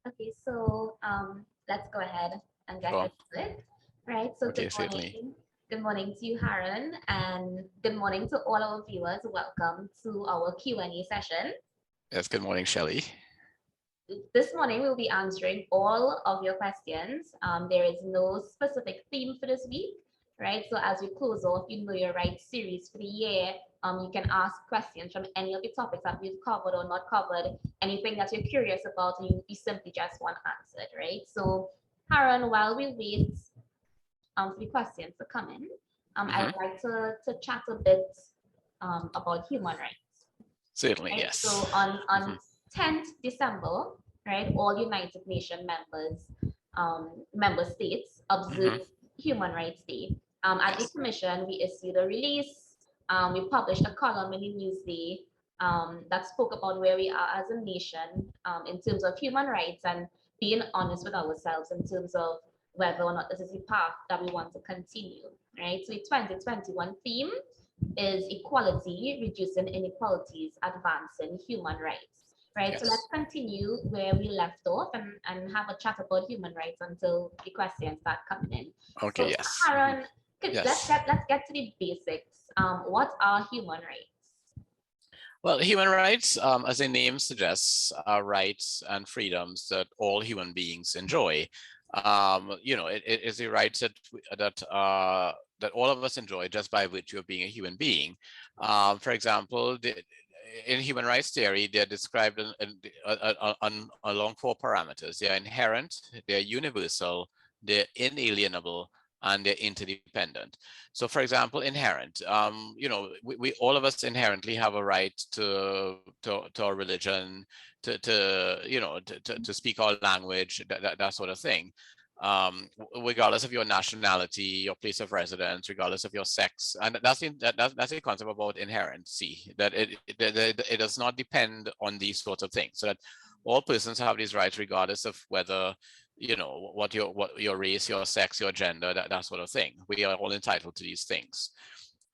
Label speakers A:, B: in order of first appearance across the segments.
A: Okay, so let's go ahead and get
B: Sure.
A: into it. Right. So
B: Okay, certainly.
A: good morning to you, Haran, and good morning to all our viewers. Welcome to our Q&A session.
B: Yes, good morning, Shelley.
A: This morning we'll be answering all of your questions. There is no specific theme for this week, right? So as we close off, you know your right series for the year. You can ask questions from any of the topics that we've covered or not covered, anything that you're curious about, and you simply just want answered, right? So, Haran, while we wait for the questions to come in, I
B: Hmm.
A: would like to chat a bit about human rights.
B: Certainly,
A: Right?
B: yes.
A: So on
B: Hmm.
A: 10th December, right, all United Nations member states observe
B: Hmm.
A: Human Rights Day. At the
B: Yes.
A: Commission, we issued a release. We published a column in the Newsday that spoke about where we are as a nation in terms of human rights and being honest with ourselves in terms of whether or not this is the path that we want to continue. Right. So the 2021 theme is equality, reducing inequalities, advancing human rights. Right, so let's
B: Yes.
A: continue where we left off and have a chat about human rights until the questions start coming in.
B: Okay,
A: So,
B: yes. Hmm.
A: Haran,
B: Yes.
A: let's get to the basics. What are human rights?
B: Well, human rights, as the name suggests, are rights and freedoms that all human beings enjoy. It is the rights that all of us enjoy just by virtue of being a human being. For example, in human rights theory, they're described along four parameters. They are inherent, they're universal, they're inalienable, and they're interdependent. So, for example, inherent, we all of us inherently have a right to our religion, to speak our language, that sort of thing. Regardless of your nationality, your place of residence, regardless of your sex, and that's the concept about inherency, that it does not depend on these sorts of things. So that all persons have these rights, regardless of whether what your race, your sex, your gender, that sort of thing. We are all entitled to these things.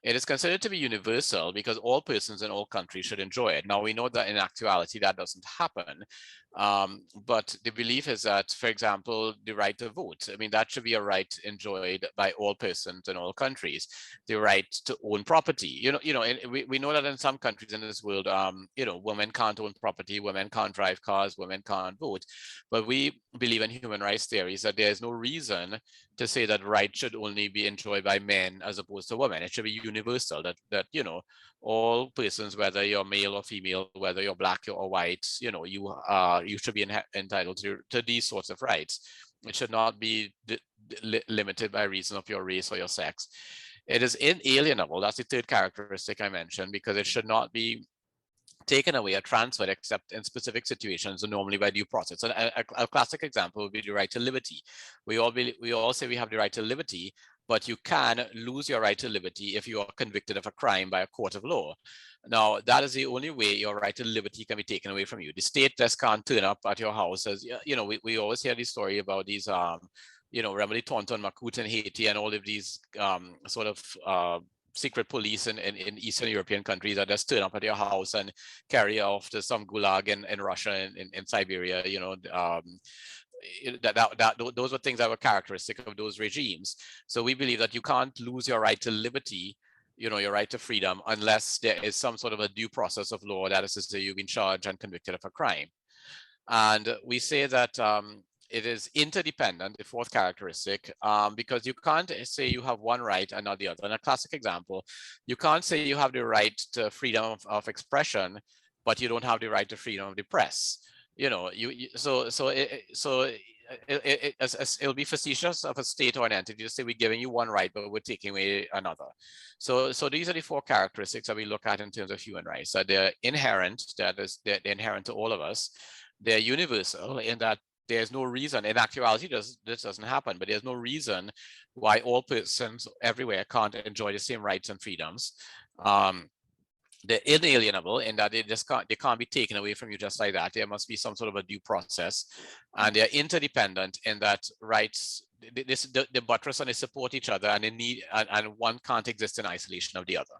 B: It is considered to be universal because all persons in all countries should enjoy it. Now, we know that in actuality that doesn't happen. But the belief is that, for example, the right to vote, I mean, that should be a right enjoyed by all persons in all countries. The right to own property, we know that in some countries in this world, women can't own property, women can't drive cars, women can't vote. But we believe in human rights theories that there is no reason to say that rights should only be enjoyed by men as opposed to women. It should be universal, that all persons, whether you're male or female, whether you're black or white, you should be entitled to these sorts of rights. It should not be limited by reason of your race or your sex. It is inalienable. That's the third characteristic I mentioned, because it should not be taken away or transferred except in specific situations and normally by due process. And a classic example would be the right to liberty. We all say we have the right to liberty, but you can lose your right to liberty if you are convicted of a crime by a court of law. Now, that is the only way your right to liberty can be taken away from you. The state just can't turn up at your house as, we always hear the story about these, remember the Tonton Macoute in Haiti and all of these sort of secret police in Eastern European countries that just turn up at your house and carry off to some gulag in Russia and in Siberia, those were things that were characteristic of those regimes. So we believe that you can't lose your right to liberty, your right to freedom, unless there is some sort of a due process of law, that is to say you've been charged and convicted of a crime. And we say that it is interdependent, the fourth characteristic, because you can't say you have one right and not the other. And a classic example, you can't say you have the right to freedom of expression, but you don't have the right to freedom of the press. It'll be facetious of a state or an entity to say we're giving you one right, but we're taking away another. So these are the four characteristics that we look at in terms of human rights. That they're inherent, that is, they're inherent to all of us. They're universal in that there's no reason, in actuality, this doesn't happen, but there's no reason why all persons everywhere can't enjoy the same rights and freedoms. They're inalienable in that they can't be taken away from you just like that. There must be some sort of a due process, and they're interdependent in that rights they buttress and they support each other, and they need and one can't exist in isolation of the other.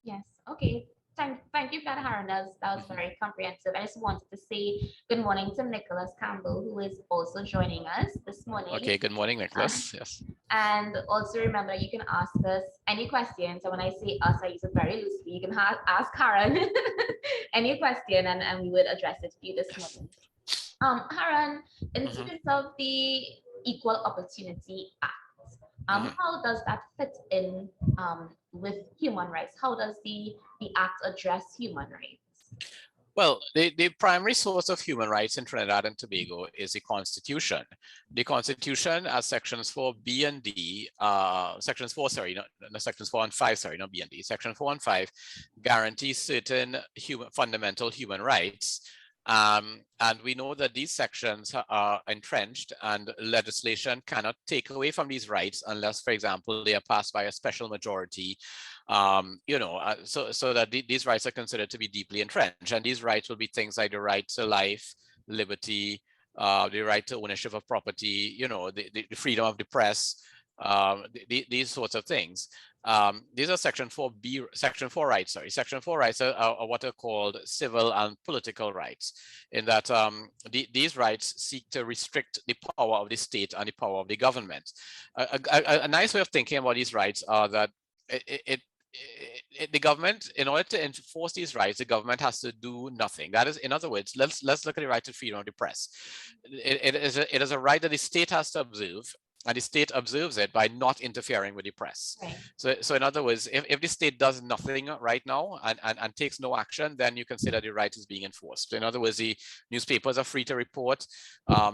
A: Yes. Okay. Thank you, God Haran. That was
B: Mhm.
A: very comprehensive. I just wanted to say good morning to Nicholas Campbell, who is also joining us this morning.
B: Okay, good morning,
A: Uh,
B: Nicholas. Yes.
A: and also remember, you can ask us any questions. And when I say us, I use it very loosely. You can ask Haran any question, and we would address it for you this
B: Yes.
A: morning. Haran, in
B: Mhm.
A: terms of the Equal Opportunity Act,
B: Mhm.
A: how does that fit in with human rights? How does the act address human rights?
B: Well, the primary source of human rights in Trinidad and Tobago is the Constitution. The Constitution, as sections 4B and D, sections 4, sorry, not sections 4 and 5, sorry, not B and D, section 4 and 5 guarantee certain fundamental human rights. And we know that these sections are entrenched, and legislation cannot take away from these rights unless, for example, they are passed by a special majority, so that these rights are considered to be deeply entrenched. And these rights will be things like the right to life, liberty, the right to ownership of property, the freedom of the press, these sorts of things. These are section 4 rights, sorry. Section 4 rights are what are called civil and political rights, in that these rights seek to restrict the power of the state and the power of the government. A nice way of thinking about these rights are that the government, in order to enforce these rights, the government has to do nothing. That is, in other words, let's look at the right to freedom of the press. It is a right that the state has to observe, and the state observes it by not interfering with the press.
A: Right.
B: So in other words, if the state does nothing right now, and takes no action, then you consider the right is being enforced. In other words, the newspapers are free to report.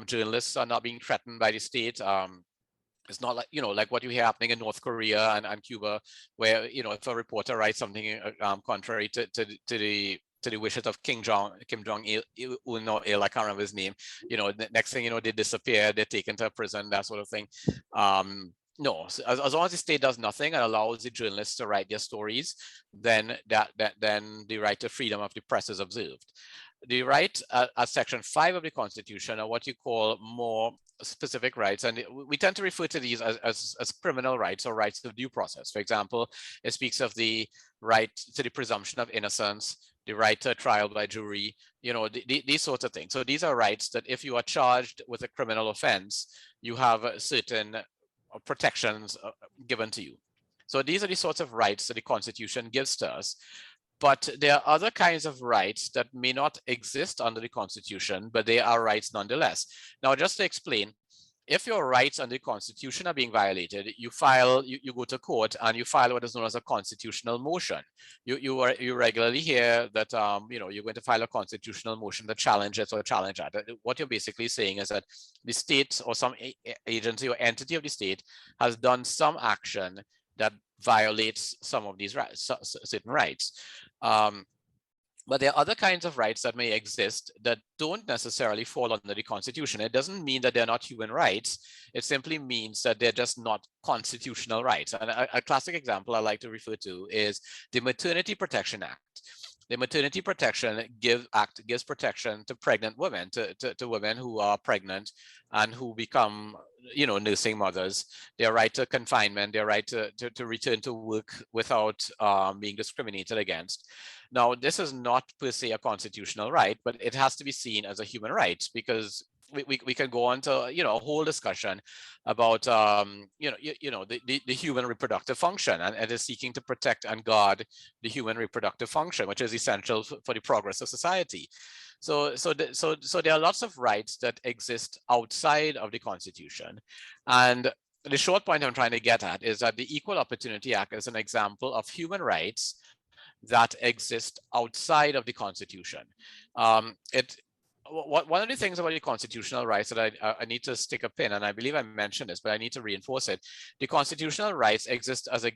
B: Journalists are not being threatened by the state. It's not like, like what you hear happening in North Korea and Cuba, where, if a reporter writes something contrary to the wishes of Kim Jong Il, no, Il, I can't remember his name. Next thing you know, they disappear, they're taken to a prison, that sort of thing. No, so as long as the state does nothing and allows the journalists to write their stories, then then the right to freedom of the press is observed. The right at Section 5 of the Constitution are what you call more specific rights, and we tend to refer to these as criminal rights or rights of due process. For example, it speaks of the right to the presumption of innocence, the right to a trial by jury, these sorts of things. So these are rights that if you are charged with a criminal offense, you have certain protections given to you. So these are the sorts of rights that the Constitution gives to us. But there are other kinds of rights that may not exist under the Constitution, but they are rights nonetheless. Now, just to explain, if your rights under the Constitution are being violated, you go to court and you file what is known as a constitutional motion. You regularly hear that you're going to file a constitutional motion to challenge it or challenge that. What you're basically saying is that the state or some agency or entity of the state has done some action that violates some of these rights, certain rights. Um, but there are other kinds of rights that may exist that don't necessarily fall under the Constitution. It doesn't mean that they're not human rights. It simply means that they're just not constitutional rights. And a classic example I like to refer to is the Maternity Protection Act. The Maternity Protection Act gives protection to pregnant women, to women who are pregnant and who become, nursing mothers. Their right to confinement, their right to return to work without being discriminated against. Now, this is not per se a constitutional right, but it has to be seen as a human right, because we can go on to a whole discussion about the human reproductive function, and it is seeking to protect and guard the human reproductive function, which is essential for the progress of society. So there are lots of rights that exist outside of the Constitution, and the short point I'm trying to get at is that the Equal Opportunity Act is an example of human rights that exist outside of the Constitution. It One of the things about the constitutional rights that I need to stick a pin, and I believe I mentioned this, but I need to reinforce it. The constitutional rights exist as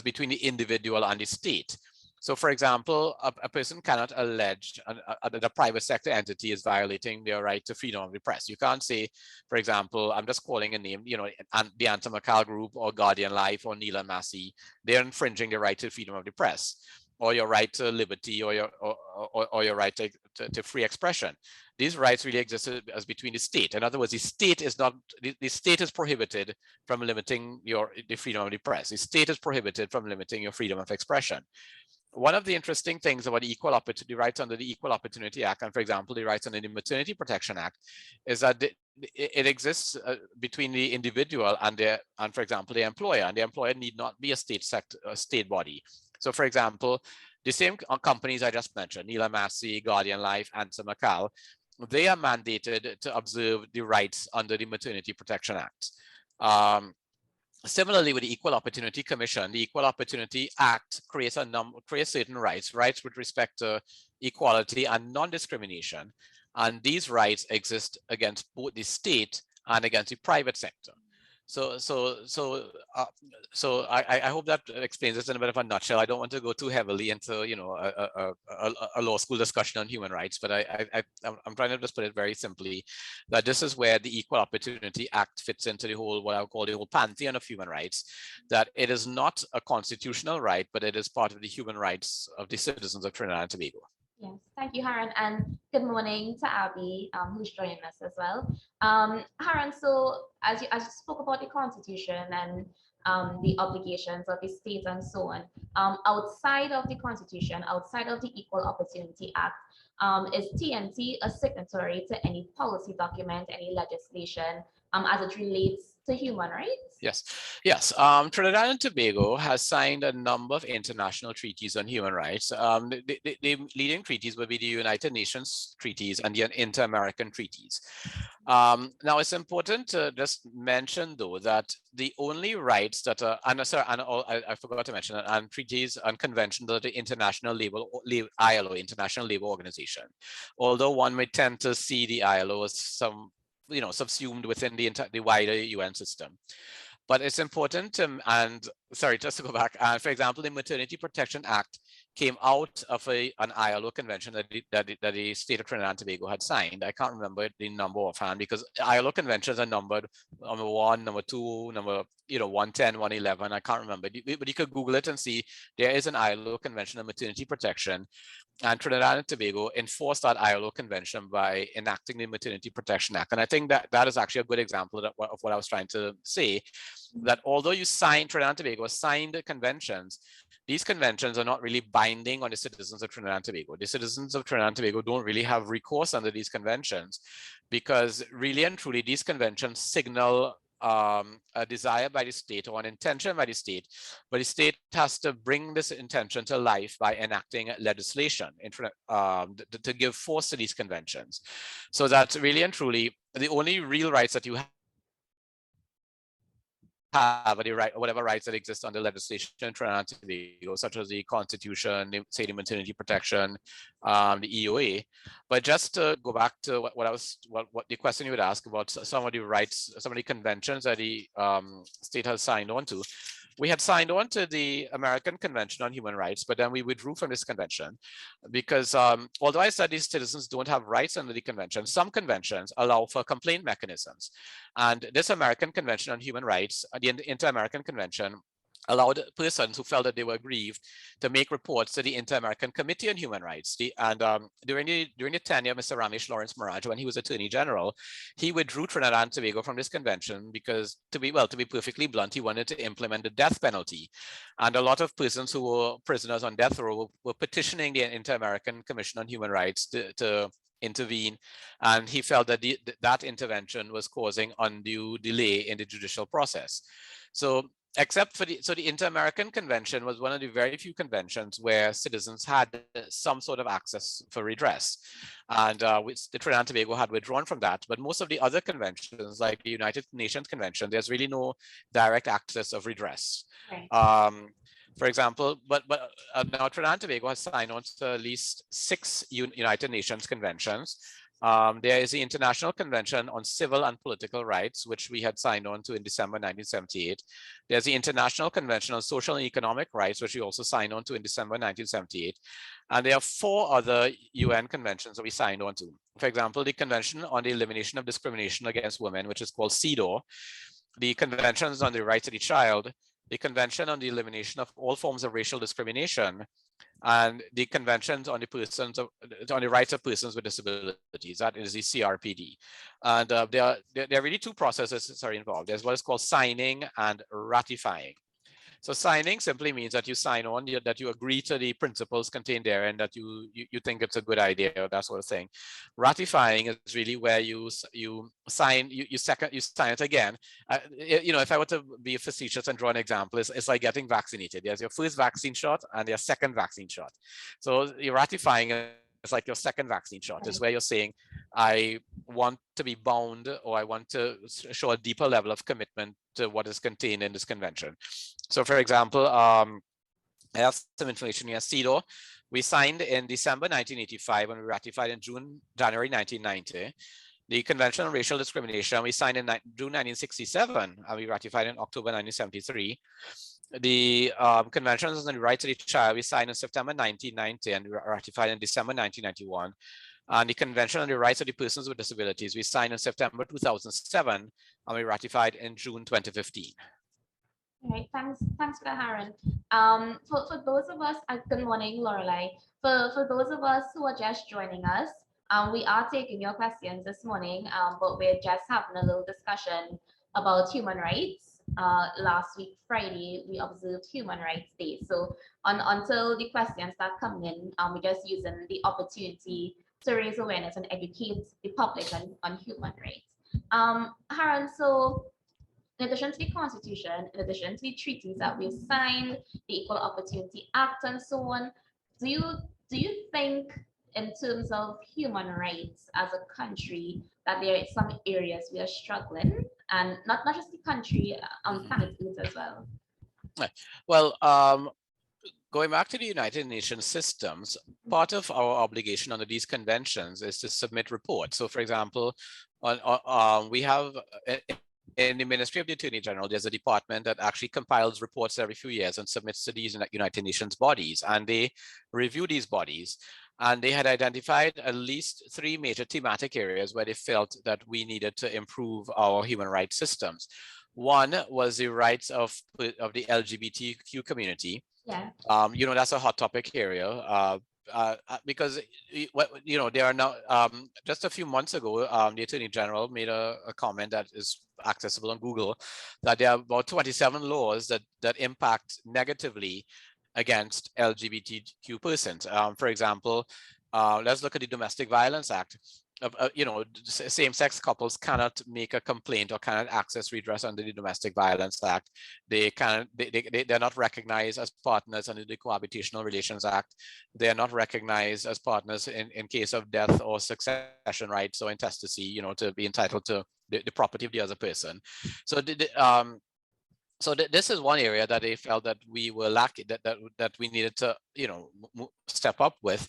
B: between the individual and the state. So, for example, a person cannot allege that a private sector entity is violating their right to freedom of the press. You can't say, for example, I'm just calling a name, the Antimacal Group or Guardian Life or Neil and Massey, they're infringing the right to freedom of the press, or your right to liberty, or your right to free expression. These rights really exist as between the state. In other words, the state is prohibited from limiting the freedom of the press. The state is prohibited from limiting your freedom of expression. one of the interesting things about the equal opportunity rights under the Equal Opportunity Act, and for example, the rights under the Maternity Protection Act, is that it exists between the individual and for example, the employer, and the employer need not be a state body. So, for example, the same companies I just mentioned, Neela Massey, Guardian Life, Answer McCall, they are mandated to observe the rights under the Maternity Protection Act. Similarly, with the Equal Opportunity Commission, the Equal Opportunity Act creates certain rights with respect to equality and non-discrimination, and these rights exist against both the state and against the private sector. So, I hope that explains this in a bit of a nutshell. I don't want to go too heavily into a law school discussion on human rights, but I'm trying to just put it very simply that this is where the Equal Opportunity Act fits into the whole, what I would call the whole pantheon of human rights. That it is not a constitutional right, but it is part of the human rights of the citizens of Trinidad and Tobago.
A: Yes, thank you, Haran, and good morning to Abby, who's joining us as well. Haran, so as you spoke about the Constitution and the obligations of the state and so on, outside of the Constitution, outside of the Equal Opportunity Act, is TNT a signatory to any policy document, any legislation, as it relates to human rights?
B: Yes. Trinidad and Tobago has signed a number of international treaties on human rights. The leading treaties would be the United Nations treaties and the Inter-American treaties. Now, it's important to just mention, though, that the only rights that are, I forgot to mention, and treaties and conventions of the ILO, International Labour Organization. Although one may tend to see the ILO as subsumed within the wider UN system. But it's important to, and sorry, just to go back, for example, the Maternity Protection Act came out of an ILO convention that the state of Trinidad and Tobago had signed. I can't remember the number offhand because ILO conventions are numbered number 1, number 2, number 110, 111. I can't remember, but you could Google it and see there is an ILO convention on maternity protection. And Trinidad and Tobago enforced that ILO convention by enacting the Maternity Protection Act. And I think that is actually a good example of what I was trying to say, that although Trinidad and Tobago signed conventions, these conventions are not really binding on the citizens of Trinidad and Tobago. The citizens of Trinidad and Tobago don't really have recourse under these conventions because really and truly these conventions signal a desire by the state or an intention by the state, but the state has to bring this intention to life by enacting legislation to give force to these conventions. So that's really and truly the only real rights that you have are whatever rights that exist under legislation in Trinidad and Tobago, such as the Constitution, say the maternity protection, the EOA. But just to go back to what the question you would ask about some of the rights, some of the conventions that the state has signed on to. We had signed on to the American Convention on Human Rights, but then we withdrew from this convention because although I said these citizens don't have rights under the convention, some conventions allow for complaint mechanisms. And this American Convention on Human Rights, the Inter-American Convention, allowed persons who felt that they were aggrieved to make reports to the Inter-American Committee on Human Rights. During the tenure of Mr. Ramesh Lawrence Maraj, when he was Attorney General, he withdrew Trinidad and Tobago from this convention because, to be perfectly blunt, he wanted to implement the death penalty. And a lot of persons who were prisoners on death row were petitioning the Inter-American Commission on Human Rights to intervene, and he felt that that intervention was causing undue delay in the judicial process. So except for the Inter-American Convention was one of the very few conventions where citizens had some sort of access for redress, and which the Trinidad and Tobago had withdrawn from that. But most of the other conventions, like the United Nations Convention, there's really no direct access of redress.
A: Right.
B: For example, but now Trinidad and Tobago has signed on to at least 6 United Nations conventions. There is the International Convention on Civil and Political Rights, which we had signed on to in December 1978. There's the International Convention on Social and Economic Rights, which we also signed on to in December 1978. And there are 4 other UN conventions that we signed on to. For example, the Convention on the Elimination of Discrimination Against Women, which is called CEDAW, the Conventions on the Rights of the Child, the Convention on the Elimination of All Forms of Racial Discrimination, and the Conventions on the Rights of Persons with Disabilities, that is the CRPD. And there are really 2 processes that are involved. There's what is called signing and ratifying. So signing simply means that you sign on, that you agree to the principles contained there, and that you think it's a good idea, or that sort of thing. Ratifying is really where you sign, you sign it again. If I were to be facetious and draw an example, it's like getting vaccinated. There's your first vaccine shot and your second vaccine shot. So you're ratifying is like your second vaccine shot. Is where you're saying, I want to be bound, or I want to show a deeper level of commitment to what is contained in this convention. So for example, I have some information here. CEDAW, we signed in December 1985 and we ratified in January 1990. The Convention on Racial Discrimination, we signed in June 1967 and we ratified in October 1973. The Conventions on the Rights of the Child, we signed in September 1990 and we ratified in December 1991. And the Convention on the Rights of the Persons with Disabilities, we signed in September 2007 and we ratified in June 2015.
A: All right, thanks for that, Haran. For those of us, good morning, Lorelei. For those of us who are just joining us, we are taking your questions this morning, but we're just having a little discussion about human rights. Last week, Friday, we observed Human Rights Day. So until the questions start coming in, we're just using the opportunity to raise awareness and educate the public on human rights. Haran, so in addition to the Constitution, in addition to the treaties that we've signed, the Equal Opportunity Act, and so on, do you think, in terms of human rights as a country, that there are some areas we are struggling, and not just the country, on planet Earth as well?
B: Well, going back to the United Nations systems, part of our obligation under these conventions is to submit reports. So, for example, we have in the Ministry of the Attorney General, there's a department that actually compiles reports every few years and submits to these United Nations bodies, and they review these bodies. And they had identified at least 3 major thematic areas where they felt that we needed to improve our human rights systems. One was the rights of the LGBTQ community.
A: Yeah.
B: That's a hot topic area. Because there are now, just a few months ago, the Attorney General made a comment that is accessible on Google, that there are about 27 laws that impact negatively against LGBTQ persons. For example, let's look at the Domestic Violence Act. Same-sex couples cannot make a complaint or cannot access redress under the Domestic Violence Act. They're not recognized as partners under the Cohabitational Relations Act. They're not recognized as partners in case of death or succession rights or intestacy, to be entitled to the property of the other person. So this is one area that they felt that we were lacking, that we needed to, step up with.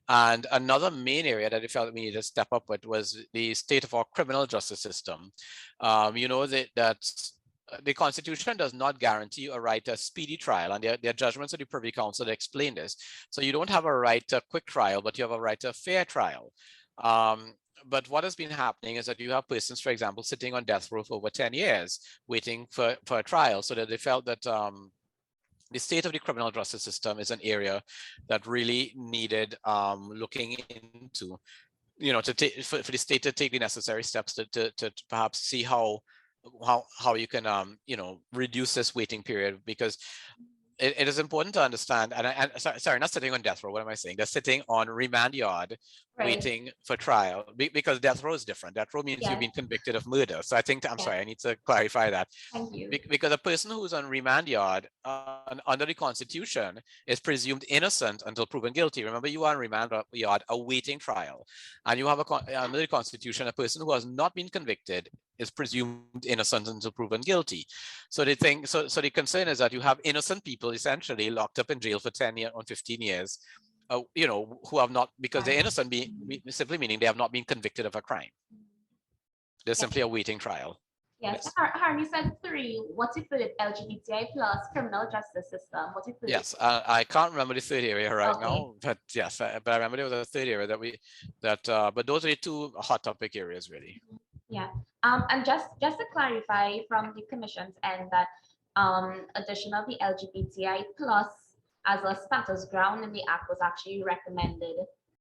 B: And another main area that they felt we needed to step up with was the state of our criminal justice system. That the Constitution does not guarantee a right to a speedy trial, and there are judgments of the Privy Council that explain this. So you don't have a right to a quick trial, but you have a right to a fair trial. But what has been happening is that you have persons, for example, sitting on death row for over 10 years, waiting for a trial, so that they felt that the state of the criminal justice system is an area that really needed looking into, for the state to take the necessary steps to perhaps see how you can, reduce this waiting period, because it is important to understand, and sorry, not sitting on death row, what am I saying? They're sitting on remand yard, right, waiting for trial, because death row is different. Death row means you've been convicted of murder. So I'm sorry, I need to clarify that.
A: Thank you.
B: Because a person who's on remand yard under the Constitution is presumed innocent until proven guilty. Remember, you are on remand yard awaiting trial, and you have under the Constitution, a person who has not been convicted is presumed innocent until proven guilty. So they think, so the concern is that you have innocent people essentially locked up in jail for 10 years or 15 years, who have not, because they're innocent, simply meaning they have not been convicted of a crime. They're simply awaiting trial.
A: Yes, Harry said 3. What's it for the LGBTI plus criminal justice system? What's it for?
B: Yes, I can't remember the third area right now, but yes, but I remember there was a third area but those are the 2 hot topic areas really.
A: Yeah, and just to clarify from the Commission's end, that addition of the LGBTI plus as a status ground in the Act was actually recommended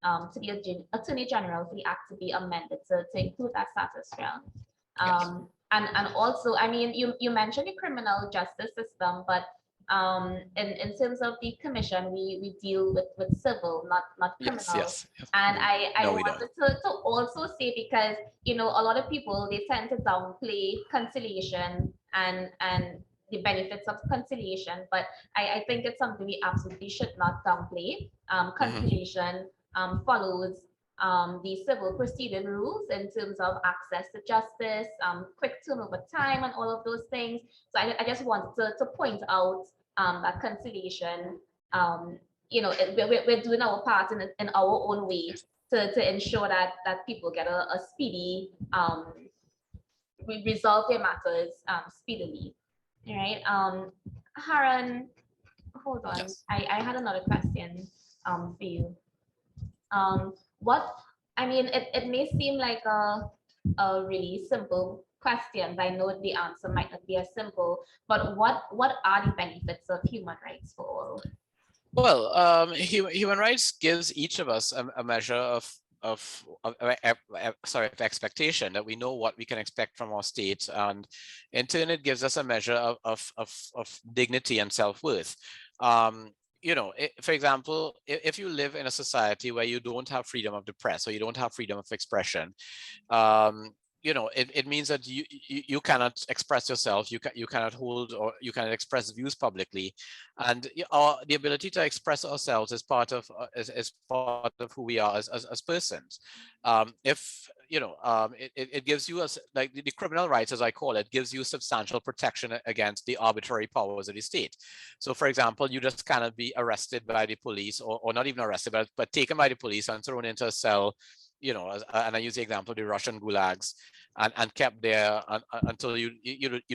A: to the Attorney General for the Act to be amended to include that status ground.
B: Yes.
A: And also, I mean, you mentioned the criminal justice system, but In terms of the commission, we deal with civil, not
B: Yes,
A: criminal.
B: yes, yes.
A: And
B: No,
A: I
B: no, we don't.
A: wanted to also say, because a lot of people, they tend to downplay conciliation and the benefits of conciliation, but I think it's something we absolutely should not downplay.
B: Mhm.
A: Conciliation follows the civil proceeding rules in terms of access to justice, quick turnover time, and all of those things. So I just wanted to point out that conciliation, we're doing our part in our own way to ensure that people get a speedy, we resolve their matters speedily. All right. Haran, hold on.
B: Yes.
A: I had another question for you. What I mean, it may seem like a really simple question, but I know the answer might not be as simple. But what are the benefits of human rights for all?
B: Well, human rights gives each of us a measure of expectation, that we know what we can expect from our state, and in turn it gives us a measure of dignity and self-worth. um, for example, if you live in a society where you don't have freedom of the press, or you don't have freedom of expression, um, it means that you cannot express yourself, you cannot hold, or you cannot express views publicly. And the ability to express ourselves is part of is part of who we are as persons. If it gives you like the criminal rights, as I call it, gives you substantial protection against the arbitrary powers of the state. So for example, you just cannot be arrested by the police, or not even arrested, but taken by the police and thrown into a cell, and I use the example of the Russian gulags, and kept there until you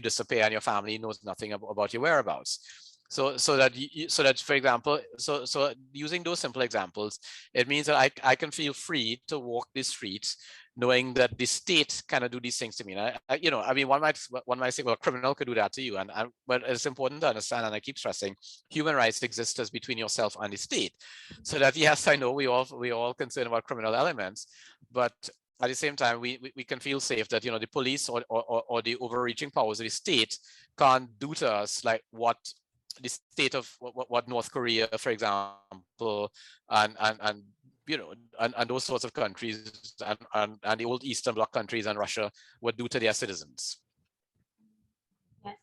B: disappear and your family knows nothing about your whereabouts. So that for example, so using those simple examples, it means that I can feel free to walk the streets knowing that the state cannot do these things to me. And I mean, one might say, well, a criminal could do that to you, but it's important to understand, and I keep stressing, human rights exist as between yourself and the state. So that, yes, I know we all concerned about criminal elements, but at the same time, we can feel safe that the police, or the overreaching powers of the state can't do to us like what the state of what North Korea, for example, and and those sorts of countries, and the old Eastern Bloc countries and Russia would do to their citizens.
A: Yes.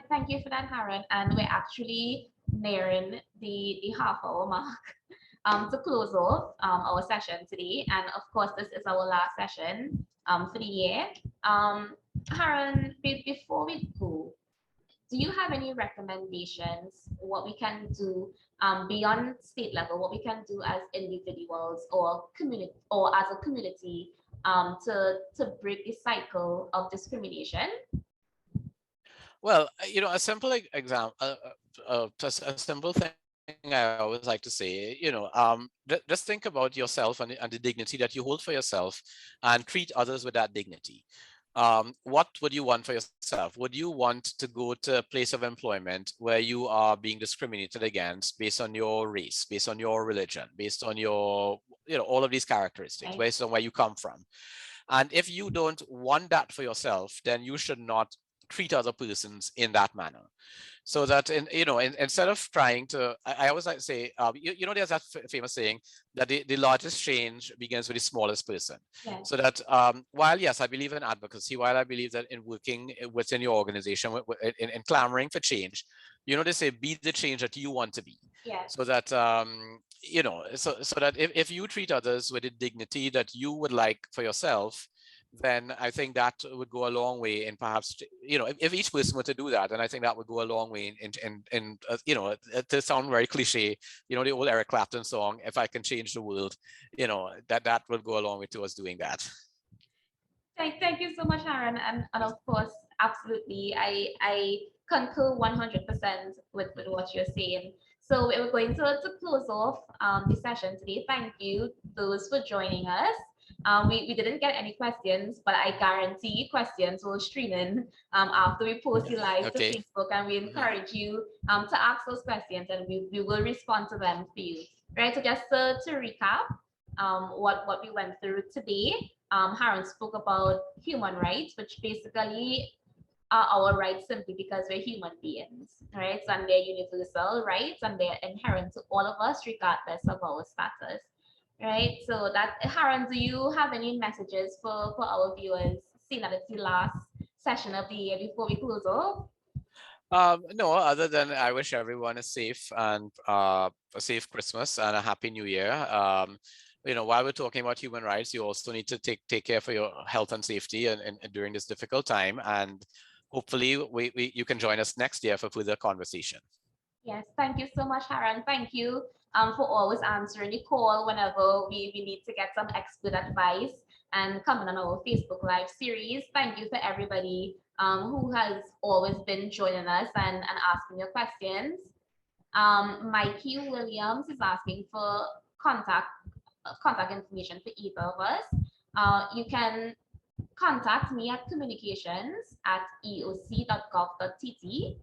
A: Thank you for that, Haran. And we're actually nearing the half hour mark to close off our session today. And of course, this is our last session for the year. Haran, before we go, do you have any recommendations what we can do beyond state level, what we can do as individuals or community, or as a community, to break the cycle of discrimination?
B: Well, a simple example, a simple thing I always like to say, just think about yourself and the dignity that you hold for yourself, and treat others with that dignity. What would you want for yourself? Would you want to go to a place of employment where you are being discriminated against based on your race, based on your religion, based on your, all of these characteristics,
A: Right.
B: based on where you come from? And if you don't want that for yourself, then you should not treat other persons in that manner. So that instead of trying to, I always like to say, there's that famous saying that the largest change begins with the smallest person.
A: Yes.
B: So that while, yes, I believe in advocacy, while I believe that in working within your organization, in clamoring for change, they say, be the change that you want to be.
A: Yes.
B: So that so that if you treat others with the dignity that you would like for yourself, then I think that would go a long way in, perhaps, if each person were to do that, then I think that would go a long way in to sound very cliche, the old Eric Clapton song, "If I Can Change the World," that would go a long way towards doing that.
A: Thank you so much, Aaron. And of course, absolutely, I concur 100% with what you're saying. So we're going to close off the session today. Thank you those for joining us. We didn't get any questions, but I guarantee questions will stream in after we post you live to
B: Okay.
A: Facebook, and we encourage you to ask those questions, and we will respond to them for you. Right. So just to recap what we went through today. Haran spoke about human rights, which basically are our rights simply because we're human beings, right? So, and they're universal rights and they're inherent to all of us, regardless of our status, right? So, that Haran, do you have any messages for our viewers, seeing that it's the last session of the year before we close off?
B: No, other than I wish everyone a safe and a safe Christmas and a happy New Year. While we're talking about human rights, you also need to take care for your health and safety and during this difficult time. And hopefully, you can join us next year for further conversation.
A: Yes, thank you so much, Haran. Thank you for always answering the call whenever we need to get some expert advice and coming on our Facebook Live series. Thank you for everybody who has always been joining us and asking your questions. Mikey Williams is asking for contact contact information for either of us. You can contact me at communications@eoc.gov.tt.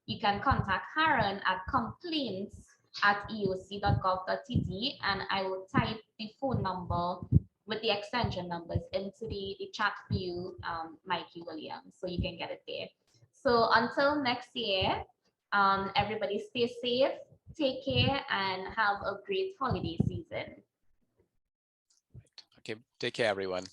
A: You can contact Haran at complaints@eoc.gov.tt, and I will type the phone number with the extension numbers into the chat for you, Mikey Williams, so you can get it there. So until next year, everybody stay safe, take care, and have a great holiday season.
B: Okay, take care, everyone.